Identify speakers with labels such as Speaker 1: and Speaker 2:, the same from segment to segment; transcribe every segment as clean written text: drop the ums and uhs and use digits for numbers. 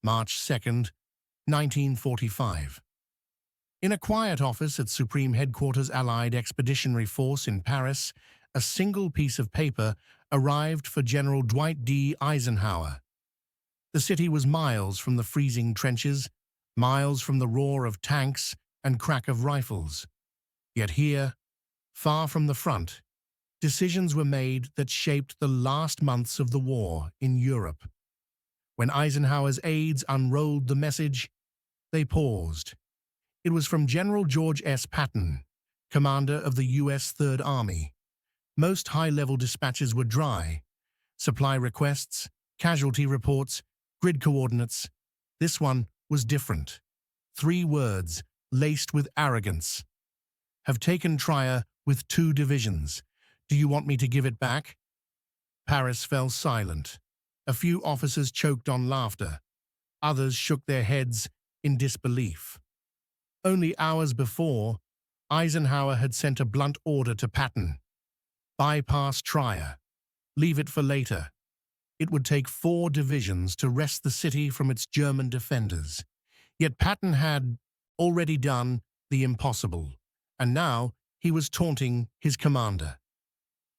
Speaker 1: March 2, 1945. In a quiet office at Supreme Headquarters Allied Expeditionary Force in Paris, a single piece of paper arrived for General Dwight D. Eisenhower. The city was miles from the freezing trenches, miles from the roar of tanks and crack of rifles. Yet here, far from the front, decisions were made that shaped the last months of the war in Europe. When Eisenhower's aides unrolled the message, they paused. It was from General George S. Patton, commander of the U.S. Third Army. Most high-level dispatches were dry. Supply requests, casualty reports, grid coordinates. This one was different. 3 words, laced with arrogance. Have taken Trier with 2 divisions. Do you want me to give it back? Paris fell silent. A few officers choked on laughter. Others shook their heads in disbelief. Only hours before, Eisenhower had sent a blunt order to Patton. Bypass Trier. Leave it for later. It would take 4 divisions to wrest the city from its German defenders. Yet Patton had already done the impossible, and now he was taunting his commander.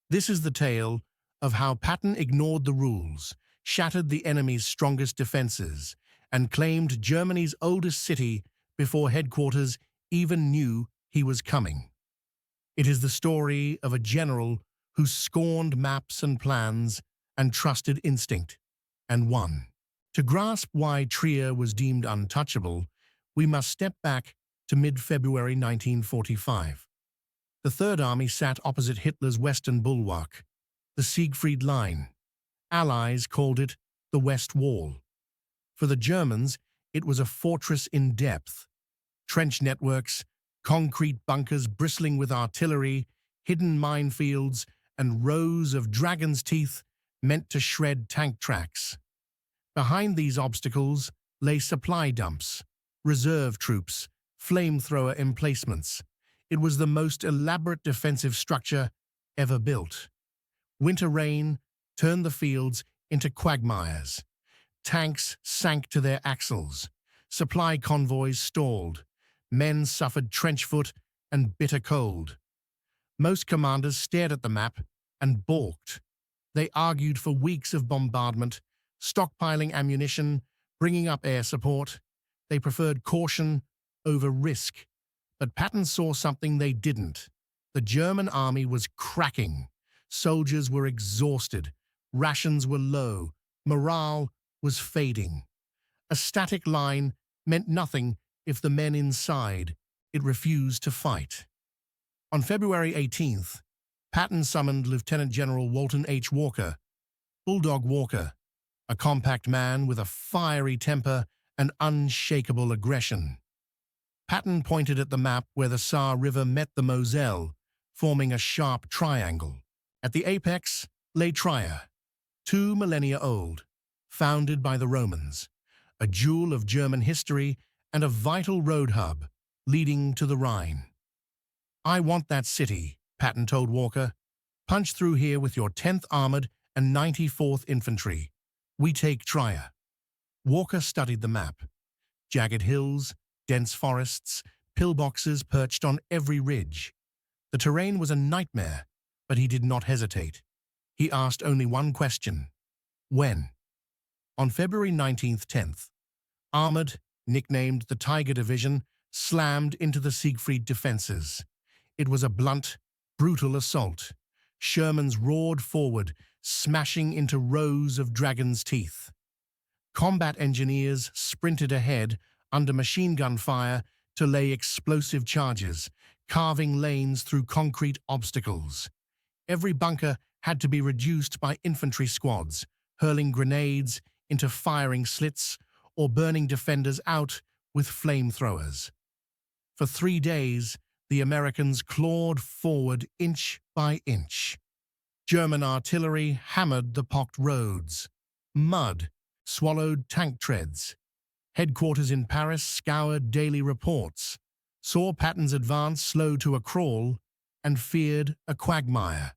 Speaker 1: This is the tale of how Patton ignored the rules, shattered the enemy's strongest defenses, and claimed Germany's oldest city before headquarters even knew he was coming. It is the story of a general who scorned maps and plans and trusted instinct, and won. To grasp why Trier was deemed untouchable, we must step back to mid-February 1945. The Third Army sat opposite Hitler's western bulwark, the Siegfried Line. Allies called it the West Wall. For the Germans, it was a fortress in depth. Trench networks, concrete bunkers bristling with artillery, hidden minefields, and rows of dragon's teeth meant to shred tank tracks. Behind these obstacles lay supply dumps, reserve troops, flamethrower emplacements. It was the most elaborate defensive structure ever built. Winter rain turned the fields into quagmires. Tanks sank to their axles. Supply convoys stalled. Men suffered trench foot and bitter cold. Most commanders stared at the map and balked. They argued for weeks of bombardment, stockpiling ammunition, bringing up air support. They preferred caution over risk. But Patton saw something they didn't. The German army was cracking. Soldiers were exhausted. Rations were low. Morale was fading. A static line meant nothing if the men inside it refused to fight. On February 18th, Patton summoned Lieutenant General Walton H. Walker, Bulldog Walker, a compact man with a fiery temper and unshakable aggression. Patton pointed at the map where the Saar River met the Moselle, forming a sharp triangle. At the apex lay Trier, 2 millennia old, founded by the Romans, a jewel of German history and a vital road hub leading to the Rhine. I want that city, Patton told Walker. Punch through here with your 10th Armored and 94th Infantry. We take Trier. Walker studied the map. Jagged hills, dense forests, pillboxes perched on every ridge. The terrain was a nightmare, but he did not hesitate. He asked only one question. When? On February 19th-10th, Armored, nicknamed the Tiger Division, slammed into the Siegfried defenses. It was a blunt, brutal assault. Shermans roared forward, smashing into rows of dragon's teeth. Combat engineers sprinted ahead under machine gun fire to lay explosive charges, carving lanes through concrete obstacles. Every bunker had to be reduced by infantry squads, hurling grenades into firing slits or burning defenders out with flamethrowers. For 3 days, the Americans clawed forward inch by inch. German artillery hammered the pocked roads. Mud swallowed tank treads. Headquarters in Paris scoured daily reports, saw Patton's advance slow to a crawl, and feared a quagmire.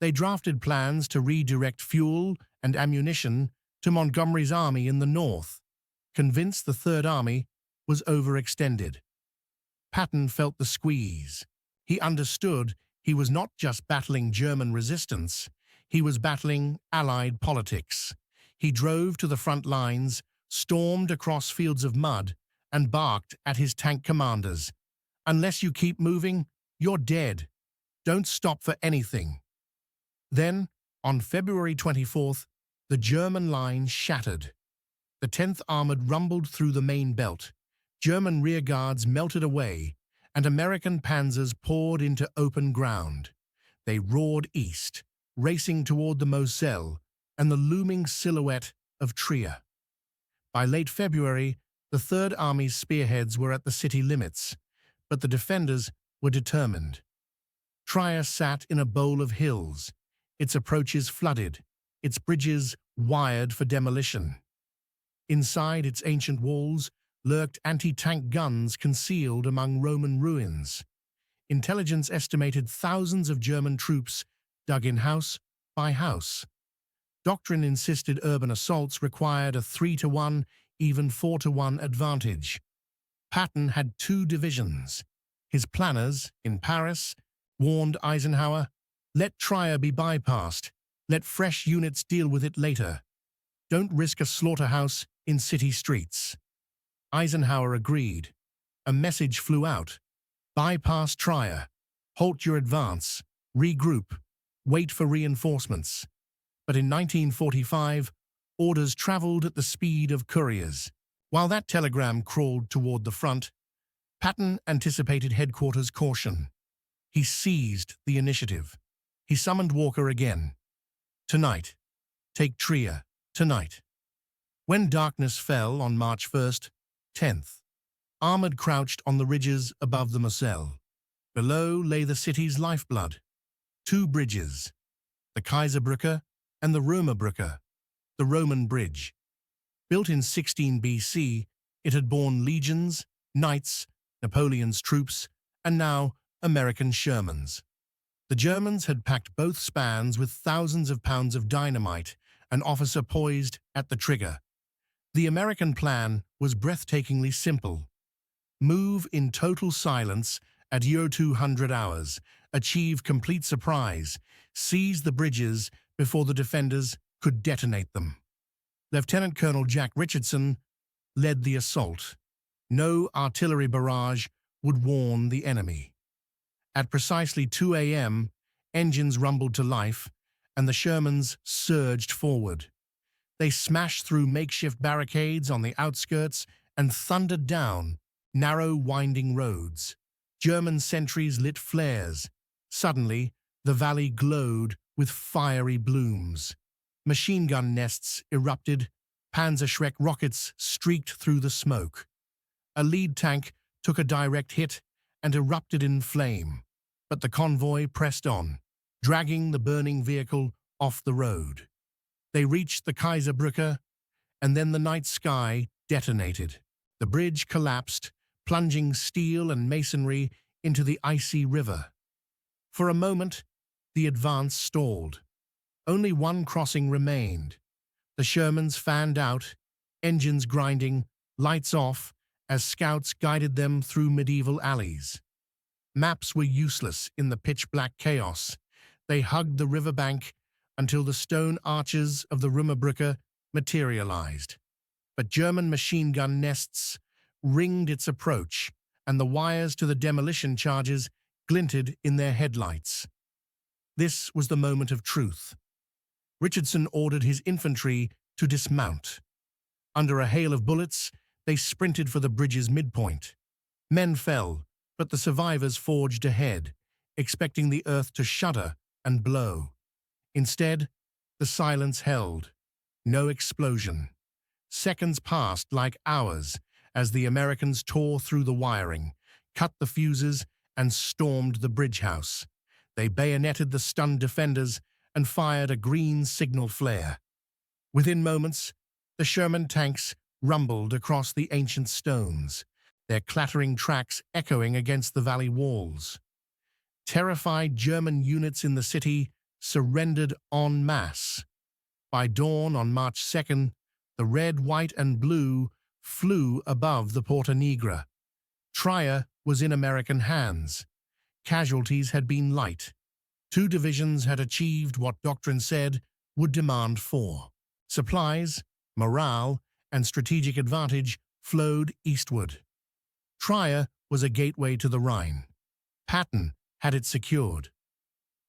Speaker 1: They drafted plans to redirect fuel and ammunition to Montgomery's army in the north, convinced the Third Army was overextended. Patton felt the squeeze. He understood he was not just battling German resistance, he was battling Allied politics. He drove to the front lines, stormed across fields of mud, and barked at his tank commanders. "Unless you keep moving, you're dead. Don't stop for anything." Then, on February 24th, the German line shattered. The 10th Armored rumbled through the main belt. German rearguards melted away, and American panzers poured into open ground. They roared east, racing toward the Moselle and the looming silhouette of Trier. By late February, the Third Army's spearheads were at the city limits, but the defenders were determined. Trier sat in a bowl of hills, its approaches flooded, its bridges wired for demolition. Inside its ancient walls lurked anti-tank guns concealed among Roman ruins. Intelligence estimated thousands of German troops dug in house by house. Doctrine insisted urban assaults required a 3-to-1, even 4-to-1 advantage. Patton had 2 divisions. His planners, in Paris, warned Eisenhower, "Let Trier be bypassed. Let fresh units deal with it later. Don't risk a slaughterhouse in city streets." Eisenhower agreed. A message flew out. "Bypass Trier. Halt your advance. Regroup. Wait for reinforcements." But in 1945, orders traveled at the speed of couriers. While that telegram crawled toward the front, Patton anticipated headquarters' caution. He seized the initiative. He summoned Walker again. "Tonight. Take Trier. Tonight." When darkness fell on March 1st, 10th, Armored crouched on the ridges above the Moselle. Below lay the city's lifeblood. 2 bridges, the Kaiserbrücke and the Römerbrücke, the Roman bridge. Built in 16 BC, it had borne legions, knights, Napoleon's troops, and now American Shermans. The Germans had packed both spans with thousands of pounds of dynamite, an officer poised at the trigger. The American plan was breathtakingly simple. Move in total silence at 200 hours, achieve complete surprise, seize the bridges before the defenders could detonate them. Lieutenant Colonel Jack Richardson led the assault. No artillery barrage would warn the enemy. At precisely 2 a.m., engines rumbled to life, and the Shermans surged forward. They smashed through makeshift barricades on the outskirts and thundered down narrow, winding roads. German sentries lit flares. Suddenly, the valley glowed with fiery blooms. Machine gun nests erupted. Panzerschreck rockets streaked through the smoke. A lead tank took a direct hit and erupted in flame, but the convoy pressed on, dragging the burning vehicle off the road. They reached the Kaiserbrücke, and then the night sky detonated. The bridge collapsed, plunging steel and masonry into the icy river. For a moment, the advance stalled. Only one crossing remained. The Shermans fanned out, engines grinding, lights off, as scouts guided them through medieval alleys. Maps were useless in the pitch-black chaos. They hugged the riverbank until the stone arches of the Römerbrücke materialized. But German machine gun nests ringed its approach, and the wires to the demolition charges glinted in their headlights. This was the moment of truth. Richardson ordered his infantry to dismount. Under a hail of bullets, they sprinted for the bridge's midpoint. Men fell, but the survivors forged ahead, expecting the earth to shudder and blow. Instead, the silence held. No explosion. Seconds passed like hours as the Americans tore through the wiring, cut the fuses, and stormed the bridge house. They bayoneted the stunned defenders and fired a green signal flare. Within moments, the Sherman tanks rumbled across the ancient stones, their clattering tracks echoing against the valley walls. Terrified German units in the city surrendered en masse. By dawn on March 2nd, the red, white, and blue flew above the Porta Nigra. Trier was in American hands. Casualties had been light. 2 divisions had achieved what doctrine said would demand 4. Supplies, morale, and strategic advantage flowed eastward. Trier was a gateway to the Rhine. Patton had it secured.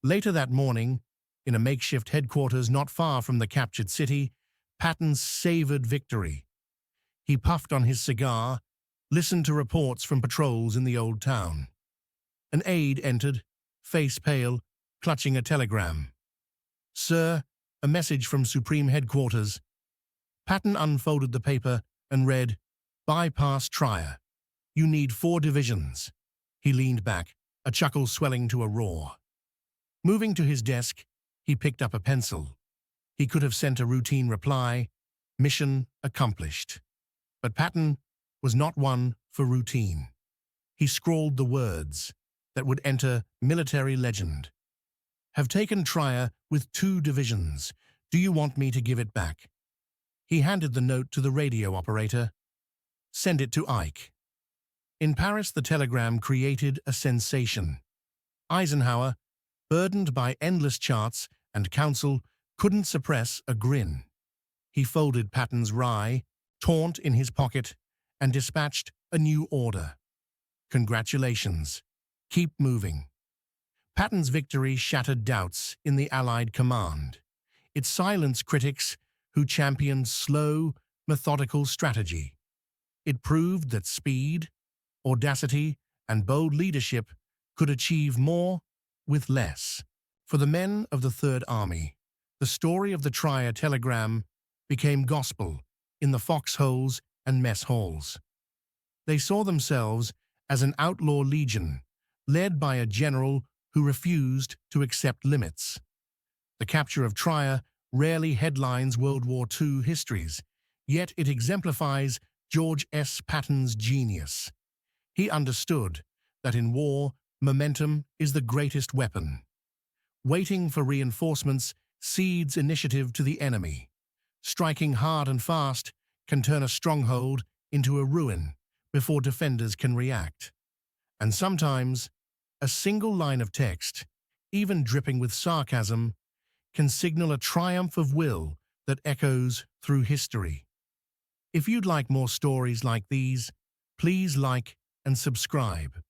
Speaker 1: Later that morning, in a makeshift headquarters not far from the captured city, Patton savored victory. He puffed on his cigar, listened to reports from patrols in the old town. An aide entered, face pale, clutching a telegram. "Sir, a message from Supreme Headquarters." Patton unfolded the paper and read, "Bypass Trier. You need 4 divisions." He leaned back, a chuckle swelling to a roar. Moving to his desk, he picked up a pencil. He could have sent a routine reply, "Mission accomplished." But Patton was not one for routine. He scrawled the words that would enter military legend. "Have taken Trier with 2 divisions. Do you want me to give it back?" He handed the note to the radio operator. "Send it to Ike." In Paris, the telegram created a sensation. Eisenhower, burdened by endless charts and counsel, couldn't suppress a grin. He folded Patton's wry, taunt in his pocket, and dispatched a new order. "Congratulations. Keep moving." Patton's victory shattered doubts in the Allied command. It silenced critics who championed slow, methodical strategy. It proved that speed, audacity, and bold leadership could achieve more with less. For the men of the Third Army, the story of the Trier telegram became gospel in the foxholes and mess halls. They saw themselves as an outlaw legion, led by a general who refused to accept limits. The capture of Trier rarely headlines World War II histories, yet it exemplifies George S. Patton's genius. He understood that in war, momentum is the greatest weapon. Waiting for reinforcements cedes initiative to the enemy. Striking hard and fast can turn a stronghold into a ruin before defenders can react. And sometimes, a single line of text, even dripping with sarcasm, can signal a triumph of will that echoes through history. If you'd like more stories like these, please like and subscribe.